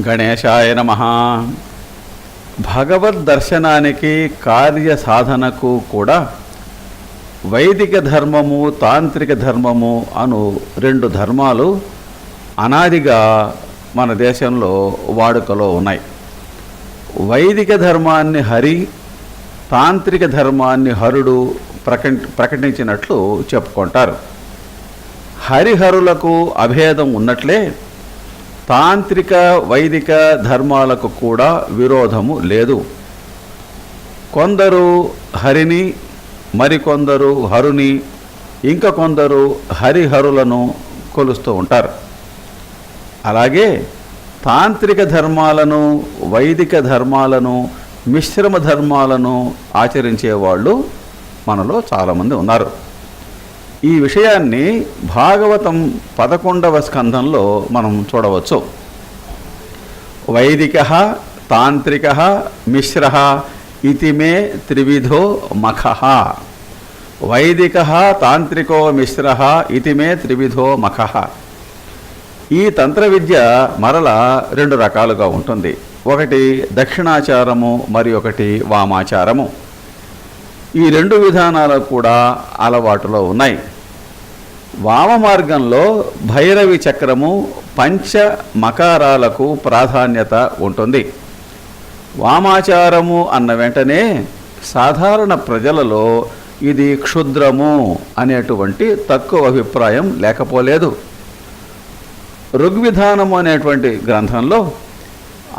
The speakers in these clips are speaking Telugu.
గణేశాయ నమః. భగవద్ దర్శనానికి కార్య సాధనకు కూడా వైదిక ధర్మము, తాంత్రిక ధర్మము అను రెండు ధర్మాలు అనాదిగా మన దేశంలో వాడుకలో ఉన్నాయి. వైదిక ధర్మాన్ని హరి, తాంత్రిక ధర్మాన్ని హరుడు ప్రకటించినట్లు చెప్పుకుంటారు. హరిహరులకు అభేదం ఉన్నట్లే తాంత్రిక వైదిక ధర్మాలకు కూడా విరోధము లేదు. కొందరు హరిని, మరికొందరు హరుని, ఇంకా కొందరు హరిహరులను కొలుస్తూ ఉంటారు. అలాగే తాంత్రిక ధర్మాలను, వైదిక ధర్మాలను, మిశ్రమ ధర్మాలను ఆచరించేవాళ్ళు మనలో చాలామంది ఉన్నారు. ఈ విషయాన్ని భాగవతం 11వ స్కంధంలో మనం చూడవచ్చు. వైదికః తాంత్రికః మిశ్రః ఇతి మే త్రివిధో మఖః. వైదికః తాంత్రికో మిశ్రః ఇతి మే త్రివిధో మఖః. ఈ తంత్ర విద్య మరల రెండు రకాలుగా ఉంటుంది. ఒకటి దక్షిణాచారము, మరి ఒకటి వామాచారము. ఈ రెండు విధానాలు కూడా అలవాటులో ఉన్నాయి. వామ మార్గంలో భైరవి చక్రము, పంచ మకారాలకు ప్రాధాన్యత ఉంటుంది. వామాచారము అన్న వెంటనే సాధారణ ప్రజలలో ఇది క్షుద్రము అనేటువంటి తక్కువ అభిప్రాయం లేకపోలేదు. ఋగ్విధానము అనేటువంటి గ్రంథంలో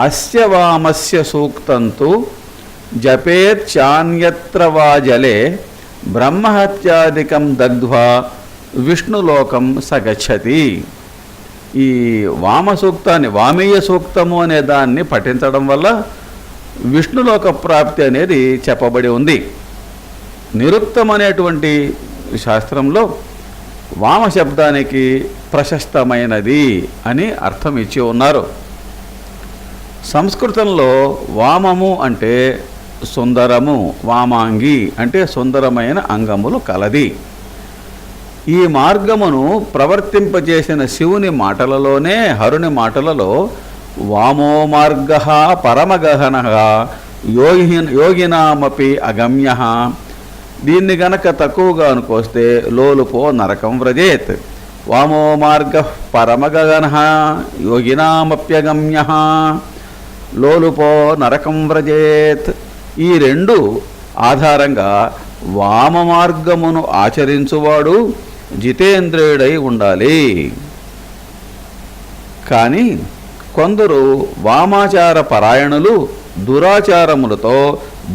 అస్య వామస్య సూక్తంతు జపేచ్చాన్యత్ర వా జలే బ్రహ్మహత్యాదికం దగ్ధ్వా విష్ణులోకం సగచ్చతి. ఈ వామ సూక్తాన్ని, వామీయ సూక్తము అనే దాన్ని పఠించడం వల్ల విష్ణులోక ప్రాప్తి అనేది చెప్పబడి ఉంది. నిరుక్తం అనేటువంటి శాస్త్రంలో వామ శబ్దానికి ప్రశస్తమైనది అని అర్థం ఇచ్చి ఉన్నారు. సంస్కృతంలో వామము అంటే సుందరము, వామాంగి అంటే సుందరమైన అంగములు కలది. ఈ మార్గమును ప్రవర్తింపజేసిన శివుని మాటలలోనే, హరుని మాటలలో వామో మార్గః పరమగహనః యోగినామపి అగమ్యః. దీన్ని గనక తక్కువగా అనుకొస్తే లోలుపో నరకం వ్రజేత్. వామో మార్గః పరమగహనః యోగినామప్యగమ్యః లోలుపో నరకం వ్రజేత్. ఈ రెండు ఆధారంగా వామ మార్గమును ఆచరించువాడు జితేంద్రియుడై ఉండాలి. కానీ కొందరు వామాచార పరాయణులు దురాచారములతో,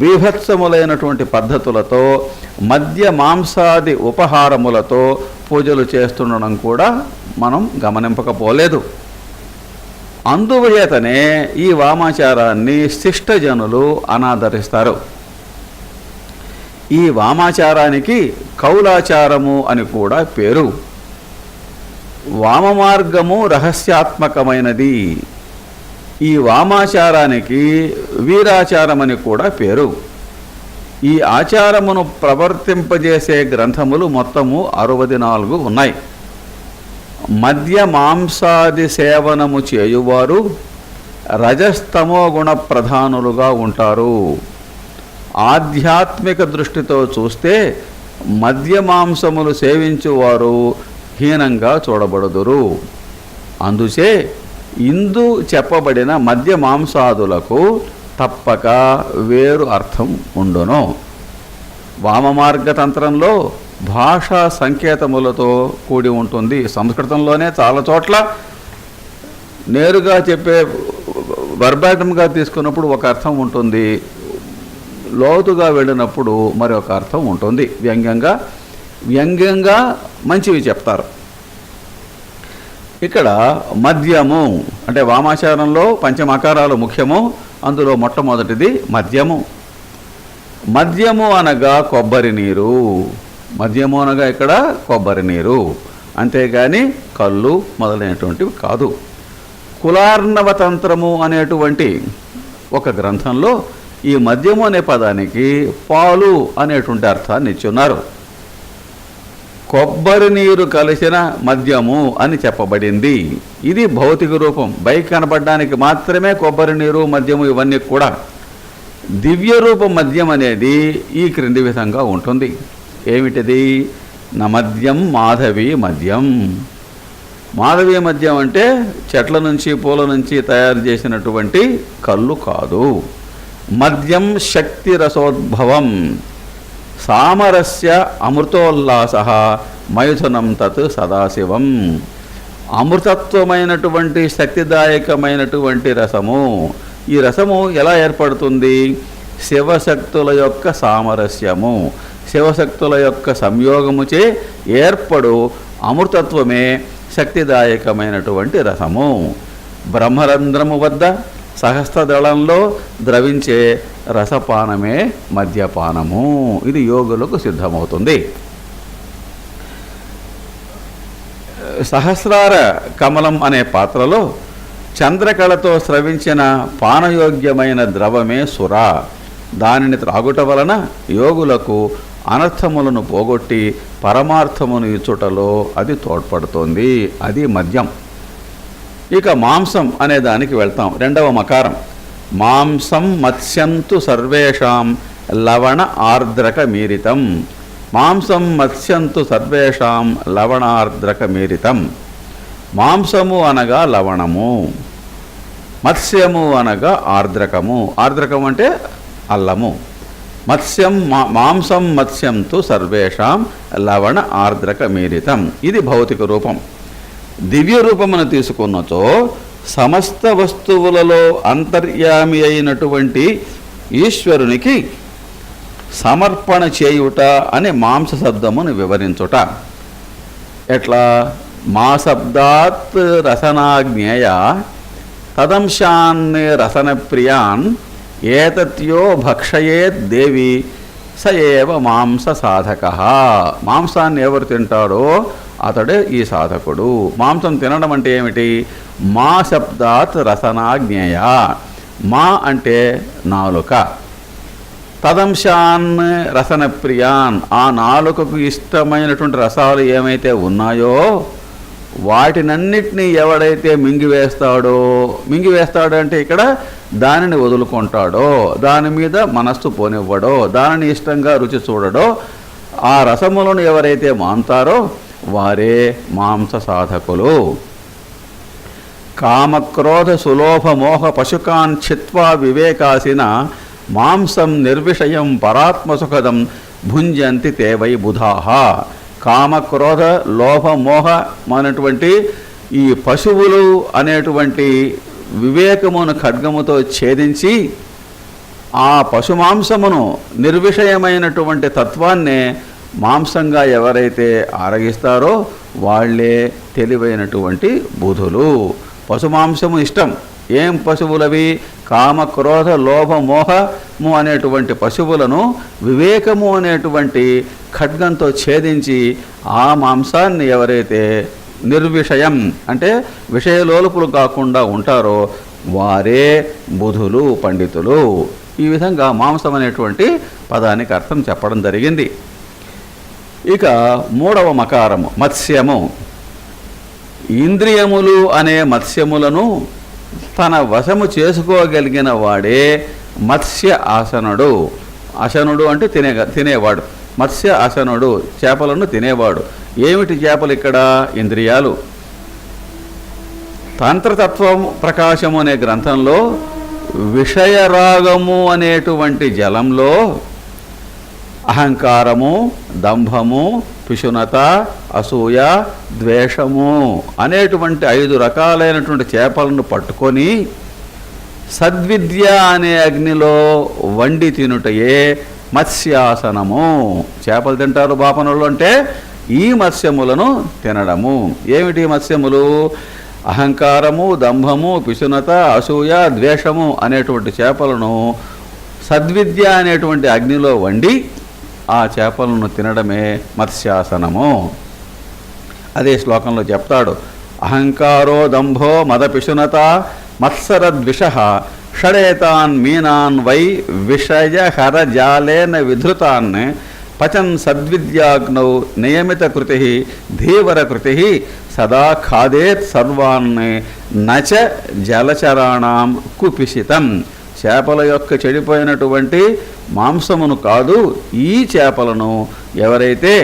బీభత్సములైనటువంటి పద్ధతులతో, మద్య మాంసాది ఉపహారములతో పూజలు చేస్తుండడం కూడా మనం గమనింపకపోలేదు. అందువచేతనే ఈ వామాచారాన్ని శిష్టజనులు అనాదరిస్తారు. ఈ వామాచారానికి కౌలాచారము అని కూడా పేరు. వామ మార్గము రహస్యాత్మకమైనది. ఈ వామాచారానికి వీరాచారమని కూడా పేరు. ఈ ఆచారమును ప్రవర్తింపజేసే గ్రంథములు మొత్తము 64 ఉన్నాయి. మద్య మాంసాది సేవనము చేయువారు రజస్తమో గుణ ప్రధానులుగా ఉంటారు. ఆధ్యాత్మిక దృష్టితో చూస్తే మద్య మాంసములు సేవించువారు హీనంగా చూడబడుదురు. అందుచే ఇందు చెప్పబడిన మద్య మాంసాదులకు తప్పక వేరు అర్థం ఉండును. వామమార్గతంత్రంలో భాషా సంకేతములతో కూడి ఉంటుంది. సంస్కృతంలోనే చాలా చోట్ల నేరుగా చెప్పే వర్బాటంగా తీసుకున్నప్పుడు ఒక అర్థం ఉంటుంది, లోతుగా వెళ్ళినప్పుడు మరొక అర్థం ఉంటుంది. వ్యంగ్యంగా మంచివి చెప్తారు. ఇక్కడ మద్యము అంటే వామాచారంలో పంచమకారాలు ముఖ్యము. అందులో మొట్టమొదటిది మద్యము. మద్యము అనగా కొబ్బరి నీరు. మద్యము అనగా ఇక్కడ కొబ్బరి నీరు, అంతేగాని కళ్ళు మొదలైనటువంటివి కాదు. కులార్ణవతంత్రము అనేటువంటి ఒక గ్రంథంలో ఈ మద్యము అనే పదానికి పాలు అనేటువంటి అర్థాన్ని ఇచ్చున్నారు. కొబ్బరి నీరు కలిసిన మద్యము అని చెప్పబడింది. ఇది భౌతిక రూపం, బయట కనపడడానికి మాత్రమే కొబ్బరి నీరు మద్యము ఇవన్నీ కూడా. దివ్య రూప మద్యం అనేది ఈ క్రింది విధంగా ఉంటుంది. ఏమిటిది? నమద్యం మాధవి మద్యం. మాధవి మద్యం అంటే చెట్ల నుంచి పూల నుంచి తయారు చేసినటువంటి కళ్ళు కాదు. మద్యం శక్తి రసోద్భవం సామరస్య అమృతోల్లాస మైథునం తత్ సదాశివం. అమృతత్వమైనటువంటి శక్తిదాయకమైనటువంటి రసము. ఈ రసము ఎలా ఏర్పడుతుంది? శివశక్తుల యొక్క సామరస్యము, శివశక్తుల యొక్క సంయోగముచే ఏర్పడు అమృతత్వమే శక్తిదాయకమైనటువంటి రసము. బ్రహ్మరంధ్రము వద్ద సహస్రదళంలో ద్రవించే రసపానమే మద్యపానము. ఇది యోగులకు సిద్ధమవుతుంది. సహస్రార కమలం అనే పాత్రలో చంద్రకళతో స్రవించిన పానయోగ్యమైన ద్రవమే సుర. దానిని త్రాగుట వలన యోగులకు అనర్థములను పోగొట్టి పరమార్థమును ఇచ్చుటలో అది తోడ్పడుతోంది. అది మద్యం. ఇక మాంసం అనే దానికి వెళ్తాం. రెండవ మకారం. మాంసం మత్స్యంతు సర్వేషాం లవణ ఆర్ద్రక మీరితం. మాంసం మత్స్యంతు సర్వేషాం లవణార్ద్రక మీరితం. మాంసము అనగా లవణము, మత్స్యము అనగా ఆర్ద్రకము. ఆర్ద్రకం అంటే అల్లము. మత్స్యం మాంసం మత్స్యంతు సర్వేషాం లవణ ఆర్ద్రక మీరితం. ఇది భౌతిక రూపం. దివ్య రూపమును తీసుకున్నచో సమస్త వస్తువులలో అంతర్యామి అయినటువంటి ఈశ్వరునికి సమర్పణ చేయుట అనే మాంస శబ్దమును వివరించుట. ఎట్లా? మా శబ్దాత్ రసనాజ్ఞేయ తదంశాన్ రసన ప్రియాన్ ఏతత్యో భక్షయేత్ దేవి స ఏవ మాంస సాధక. మాంసాన్ని ఎవరు తింటాడో అతడే ఈ సాధకుడు. మాంసం తినడం అంటే ఏమిటి? మా శబ్దాత్ రసనాజ్ఞేయ. మా అంటే నాలుక. తదంశాన్ రసన ప్రియాన్. ఆ నాలుకకు ఇష్టమైనటువంటి రసాలు ఏమైతే ఉన్నాయో వాటినన్నిటినీ ఎవడైతే మింగివేస్తాడో అంటే ఇక్కడ దానిని వదులుకుంటాడో, దాని మీద మనస్సు పోనివ్వడో, దానిని ఇష్టంగా రుచి చూడడో, ఆ రసములను ఎవరైతే మాంతారో వారే మాంస సాధకులు. కామక్రోధ సులోభ మోహ పశుకాన్ చిత్వా వివేకాసిన మాంసం నిర్విషయం పరాత్మసుఖదం భుంజంతి తే వై బుధాహ. కామక్రోధ లోభ మోహ అనేటువంటి ఈ పశువులు అనేటువంటి వివేకమును ఖడ్గముతో ఛేదించి ఆ పశుమాంసమును నిర్విషయమైనటువంటి తత్వాన్నే మాంసంగా ఎవరైతే ఆరగిస్తారో వాళ్లే తెలివైనటువంటి బుధులు. పశుమాంసము ఇష్టం. ఏం పశువులవి? కామ క్రోధ లోభ మోహము అనేటువంటి పశువులను వివేకము అనేటువంటి ఖడ్గంతో ఛేదించి ఆ మాంసాన్ని ఎవరైతే నిర్విషయం అంటే విషయలోలుపులు కాకుండా ఉంటారో వారే బుధులు, పండితులు. ఈ విధంగా మాంసం అనేటువంటి పదానికి అర్థం చెప్పడం జరిగింది. ఇక మూడవ మకారము మత్స్యము. ఇంద్రియములు అనే మత్స్యములను తన వశము చేసుకోగలిగిన వాడే మత్స్య ఆసనుడు. ఆసనుడు అంటే తినేవాడు. మత్స్య ఆసనుడు చేపలను తినేవాడు. ఏమిటి చేపలు ఇక్కడ? ఇంద్రియాలు. తంత్రతత్వం ప్రకాశము అనే గ్రంథంలో విషయరాగము అనేటువంటి జలంలో అహంకారము, దంభము, పిశునత, అసూయ, ద్వేషము అనేటువంటి 5 రకాలైనటువంటి చేపలను పట్టుకొని సద్విద్య అనే అగ్నిలో వండి తినుటయే మత్స్యాసనము. చేపలు తింటారు బాపనులు అంటే ఈ మత్స్యములను తినడము. ఏమిటి మత్స్యములు? అహంకారము, దంభము, పిశునత, అసూయ, ద్వేషము అనేటువంటి చేపలను సద్విద్య అనేటువంటి అగ్నిలో వండి ఆ చేపలను తినడమే మత్స్యాసనము. అదే శ్లోకంలో చెప్తాడు, అహంకారో దంభో మద పిశునత మత్సరద్విష షడేతాన్ మీనాన్ వై విషయ హర జాలేన విధృతాన్ పచన్ సద్విద్యాగ్నౌ నియమిత కృతి ధీవర కృతి సదా ఖాదేత్ సర్వాన్ని నచ జలచరాణం కుపిషితం. చేపల యొక్క చెడిపోయినటువంటి మాంసమును కాదు, ఈ చేపలను ఎవరైతే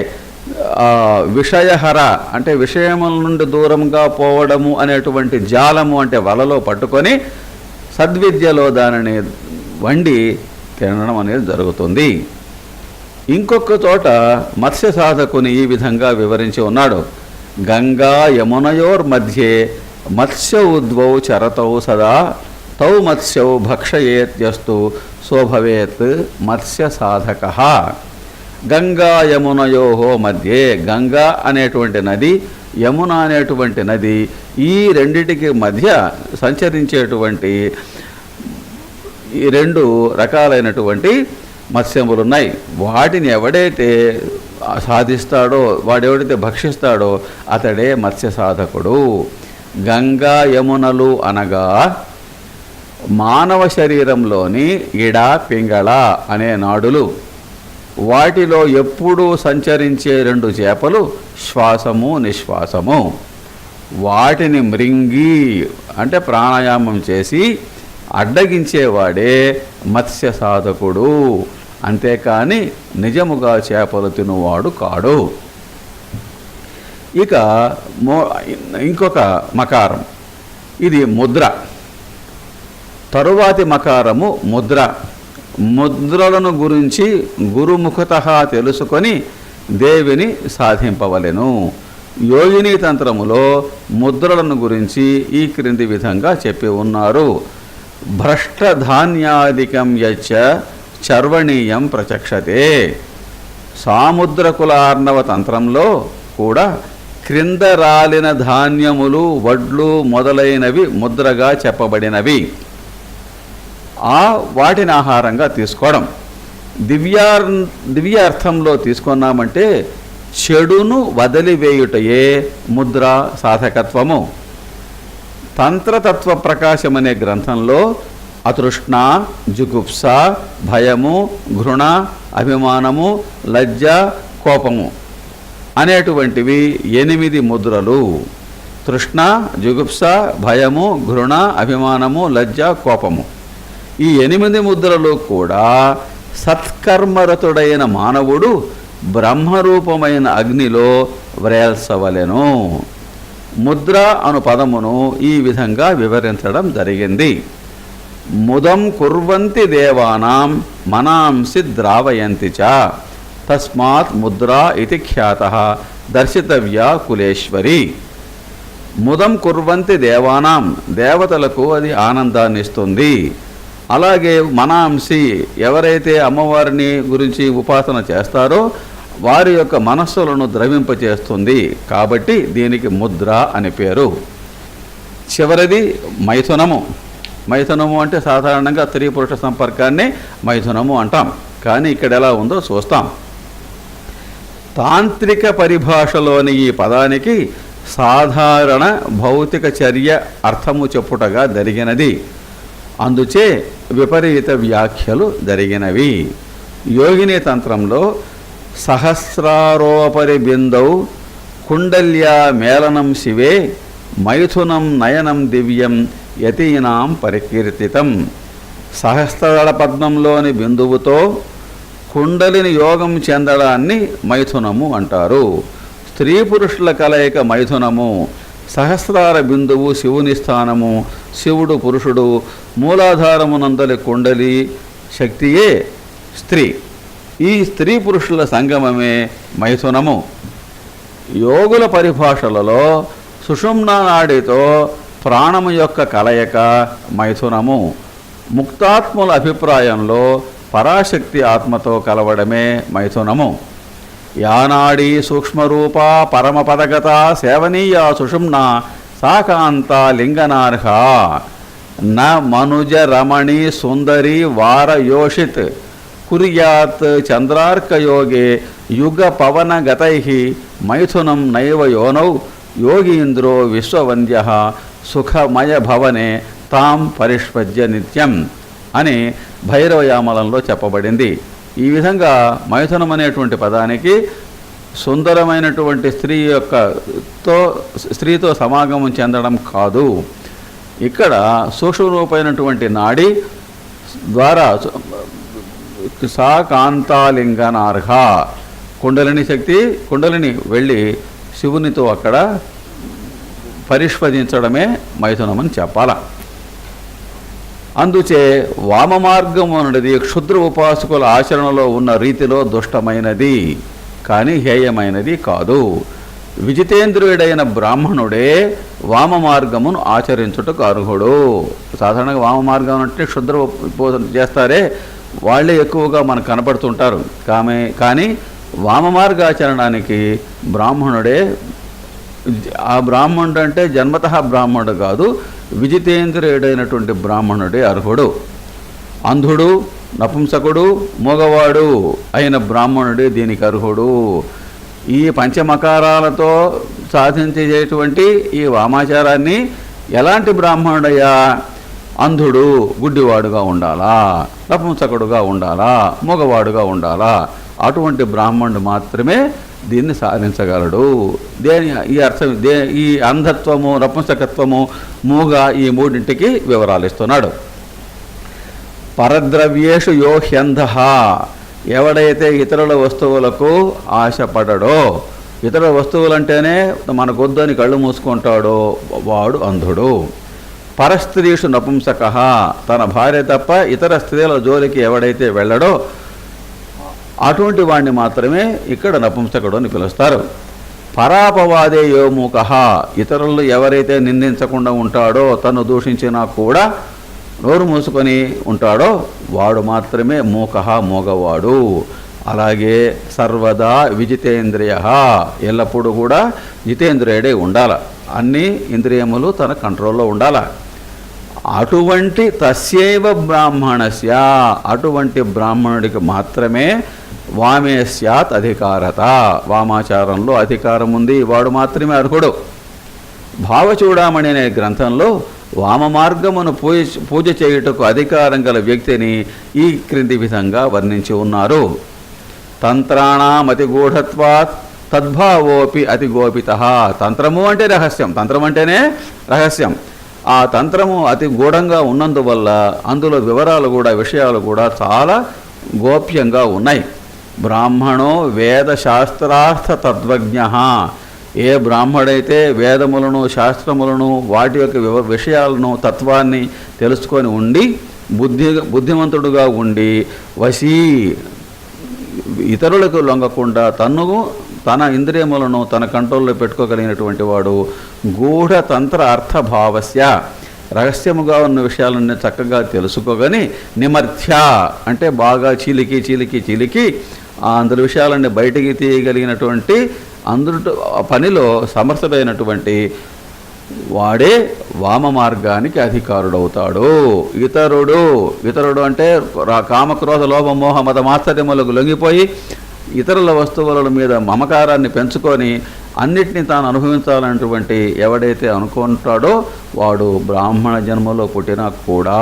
విషయహర అంటే విషయముల నుండి దూరంగా పోవడము అనేటువంటి జాలము అంటే వలలో పట్టుకొని సద్విద్యలో దానిని వండి తినడం అనేది జరుగుతుంది. ఇంకొక చోట మత్స్య సాధకుని ఈ విధంగా వివరించి ఉన్నాడు. గంగా యమునయోర్ మధ్యే మత్స్య ఉద్వౌ చరతౌ సదా తౌ మత్స్యౌ భక్షయేత్యస్తు శోభవేత్ మత్స్య సాధక. గంగా యమునయో మధ్యే, గంగా అనేటువంటి నది, యమున అనేటువంటి నది, ఈ రెండిటికి మధ్య సంచరించేటువంటి ఈ రెండు రకాలైనటువంటి మత్స్యములున్నాయి. వాటిని ఎవడైతే సాధిస్తాడో, వాడెవడైతే భక్షిస్తాడో అతడే మత్స్య సాధకుడు. గంగా యమునలు అనగా మానవ శరీరంలోని ఇడ పింగళ అనే నాడులు. వాటిలో ఎప్పుడూ సంచరించే రెండు చేపలు శ్వాసము నిశ్వాసము. వాటిని మృంగి అంటే ప్రాణాయామం చేసి అడ్డగించేవాడే మత్స్య సాధకుడు, అంతేకాని నిజముగా చేపలు తినువాడు కాడు. ఇక ఇంకొక మకారం, ఇది ముద్ర. తరువాతి మకారము ముద్ర. ముద్రలను గురించి గురుముఖతః తెలుసుకొని దేవిని సాధింపవలెను. యోగిని తంత్రములో ముద్రలను గురించి ఈ క్రింది విధంగా చెప్పి ఉన్నారు. భ్రష్టధాన్యాదికం యచ్చ చర్వణీయం ప్రచక్షతే. సాముద్రకులార్ణవ తంత్రంలో కూడా క్రింద రాలిన ధాన్యములు, వడ్లు మొదలైనవి ముద్రగా చెప్పబడినవి. వాటిని ఆహారంగా తీసుకోవడం. దివ్యార్థంలో తీసుకున్నామంటే చెడును వదిలివేయుటయే ముద్ర సాధకత్వము. తంత్రతత్వ ప్రకాశం అనే గ్రంథంలో అతృష్ణ, జుగుప్స, భయము, ఘృణ, అభిమానము, లజ్జ, కోపము అనేటువంటివి 8 ముద్రలు. తృష్ణ, జుగుప్స, భయము, ఘృణ, అభిమానము, లజ్జ, కోపము, ఈ 8 ముద్రలు కూడా సత్కర్మరతుడైన మానవుడు బ్రహ్మరూపమైన అగ్నిలో వ్రేల్సవలెను. ముద్ర అను పదమును ఈ విధంగా వివరించడం జరిగింది. ముదం కుర్వంతి దేవానాం మనాంసి ద్రావయంతి చ తస్మాత్ ముద్రా ఇతి ఖ్యాతః దర్శితవ్యా కులేశ్వరి. ముదం కుర్వంతి దేవానాం, దేవతలకు అది ఆనందాన్ని ఇస్తుంది. అలాగే మనాంసి, ఎవరైతే అమ్మవారిని గురించి ఉపాసన చేస్తారో వారి యొక్క మనస్సులను ద్రవింపచేస్తుంది. కాబట్టి దీనికి ముద్ర అని పేరు. చివరిది మైథునము. మైథునము అంటే సాధారణంగా స్త్రీ పురుష సంపర్కాన్ని మైథునము అంటాం. కానీ ఇక్కడ ఎలా ఉందో చూస్తాం. తాంత్రిక పరిభాషలోని ఈ పదానికి సాధారణ భౌతిక చర్య అర్థము చెప్పుటగా జరిగినది. అందుచే విపరీత వ్యాఖ్యలు జరిగినవి. యోగిని తంత్రంలో సహస్రారోపరి బిందౌ కుండల్యా మేళనం శివే మైథునం నయనం దివ్యం యతీనాం పరికీర్తితం. సహస్రదళ పద్మంలోని బిందువుతో కుండలిని యోగం చెందడాన్ని మైథునము అంటారు. స్త్రీ పురుషుల కలయిక మైథునము. సహస్రార బిందువు శివుని స్థానము, శివుడు పురుషుడు, మూలాధారమునందలి కుండలి శక్తియే స్త్రీ. ఈ స్త్రీ పురుషుల సంగమమే మైథునము. యోగుల పరిభాషలలో సుషుమ్నా నాడితో ప్రాణము యొక్క కలయిక మైథునము. ముక్తాత్ముల అభిప్రాయంలో పరాశక్తి ఆత్మతో కలవడమే మైథునము. యానాడీ సూక్ష్మరూప పరమపదగత సేవనీయ సుషుమ్నా సాకాంత లింగనార్హ న మనుజ రమణి సుందరి వారయోషిత్ కుర్యాత్ చంద్రార్కయోగే యుగ పవన గతై మైథునం నైవ యోనౌ యోగీంద్రో విశ్వవంద్య సుఖమయ భవనే తాం పరిష్పజ్య నిత్యం అని భైరవయామలంలో చెప్పబడింది. ఈ విధంగా మైథునం అనేటువంటి పదానికి సుందరమైనటువంటి స్త్రీతో సమాగమం చెందడం కాదు. ఇక్కడ సూక్ష్మరూపమైనటువంటి నాడి ద్వారా సా కాంతాలింగనార్హ కుండలిని వెళ్ళి శివునితో అక్కడ పరిష్వదించడమే మైథునమని చెప్పాల. అందుచే వామమార్గం అనేది క్షుద్ర ఉపాసకుల ఆచరణలో ఉన్న రీతిలో దుష్టమైనది కానీ హేయమైనది కాదు. విజితేంద్రియుడైన బ్రాహ్మణుడే వామ మార్గమును ఆచరించుటకు అర్హుడు. సాధారణంగా వామ మార్గం అంటే క్షుద్ర ఉపోసన చేస్తారే వాళ్ళే ఎక్కువగా మనకు కనపడుతుంటారు. కానీ వామ మార్గాచరణానికి బ్రాహ్మణుడే, ఆ బ్రాహ్మణుడు అంటే జన్మతః బ్రాహ్మణుడు కాదు, విజితేంద్రియుడైనటువంటి బ్రాహ్మణుడే అర్హుడు. అంధుడు, నపుంసకుడు, మగవాడు అయిన బ్రాహ్మణుడే దీనికి అర్హుడు. ఈ పంచమకారాలతో సాధించేటువంటి ఈ వామాచారాన్ని ఎలాంటి బ్రాహ్మణుడయ్యా? అంధుడు, గుడ్డివాడుగా ఉండాలా, నపుంసకుడుగా ఉండాలా, మగవాడుగా ఉండాలా, అటువంటి బ్రాహ్మణుడు మాత్రమే దీన్ని సాధించగలడు. ఈ అర్థం ఈ అంధత్వము, నపుంసకత్వము, మూగ ఈ మూడింటికి వివరాలు ఇస్తున్నాడు. పరద్రవ్యేషు యో హ్యంధః, ఎవడైతే ఇతరుల వస్తువులకు ఆశపడడో, ఇతర వస్తువులంటేనే మనకొద్దని కళ్ళు మూసుకుంటాడో వాడు అంధుడు. పరస్త్రీషు నపుంసకః, తన భార్య తప్ప ఇతర స్త్రీల జోలికి ఎవడైతే వెళ్ళడో అటువంటి వాడిని మాత్రమే ఇక్కడ నపుంసకుడు అని పిలుస్తారు. పరాపవాదే యోముఖః, ఇతరులు ఎవరైతే నిందించకుండా ఉంటాడో, తను దూషించినా కూడా నోరు మూసుకొని ఉంటాడో వాడు మాత్రమే మూకః, మోగవాడు. అలాగే సర్వదా విజితేంద్రియ, ఎల్లప్పుడూ కూడా జితేంద్రియుడే ఉండాల, అన్ని ఇంద్రియములు తన కంట్రోల్లో ఉండాల. అటువంటి తస్యైవ బ్రాహ్మణస్య, అటువంటి బ్రాహ్మణుడికి మాత్రమే వామే స్యాత్ అధికారత, వామాచారంలో అధికారం ఉంది, వాడు మాత్రమే అర్హుడు. భావచూడామణి అనే గ్రంథంలో వామ మార్గమును పూజ చేయుటకు అధికారం గల వ్యక్తిని ఈ క్రింది విధంగా వర్ణించి ఉన్నారు. తంత్రాణామతి గూఢత్వాత్ తద్భావోపి అతి గోపితః, తంత్రము అంటే రహస్యం, తంత్రం అంటేనే రహస్యం. ఆ తంత్రము అతి గూఢంగా ఉన్నందువల్ల అందులో వివరాలు కూడా, విషయాలు కూడా చాలా గోప్యంగా ఉన్నాయి. బ్రాహ్మణో వేదశాస్త్రార్థ తత్వజ్ఞ, ఏ బ్రాహ్మడైతే వేదములను, శాస్త్రములను, వాటి యొక్క విషయాలను, తత్వాన్ని తెలుసుకొని ఉండి బుద్ధిమంతుడుగా ఉండి వశీ, ఇతరులకు లొంగకుండా తన ఇంద్రియములను తన కంట్రోల్లో పెట్టుకోగలిగినటువంటి వాడు గూఢతంత్ర అర్థభావస్య, రహస్యముగా ఉన్న విషయాలన్నీ చక్కగా తెలుసుకోగని నిమర్థ్య అంటే బాగా చీలికి అందులో విషయాలన్నీ బయటికి తీయగలిగినటువంటి పనిలో సమర్థుడైనటువంటి వాడే వామ మార్గానికి అధికారుడవుతాడు. ఇతరుడు అంటే కామక్రోధ లోభ మోహ మత మాత్సర్యములకు లొంగిపోయి ఇతరుల వస్తువుల మీద మమకారాన్ని పెంచుకొని అన్నిటినీ తాను అనుభవించాలన్నటువంటి ఎవడైతే అనుకుంటాడో వాడు బ్రాహ్మణ జన్మలో పుట్టినా కూడా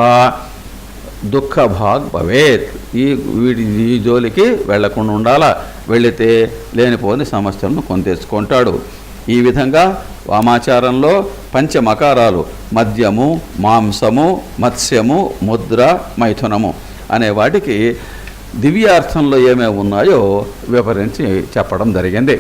దుఃఖభాగ్ భవేత్, ఈ జోలికి వెళ్లకుండా ఉండాలా, వెళితే లేనిపోని సమస్యలను కొని తెచ్చుకుంటాడు. ఈ విధంగా వామాచారంలో పంచమకారాలు మద్యము, మాంసము, మత్స్యము, ముద్ర, మైథునము అనే వాటికి దివ్యార్థంలో ఏమేమి ఉన్నాయో వివరించి చెప్పడం జరిగింది.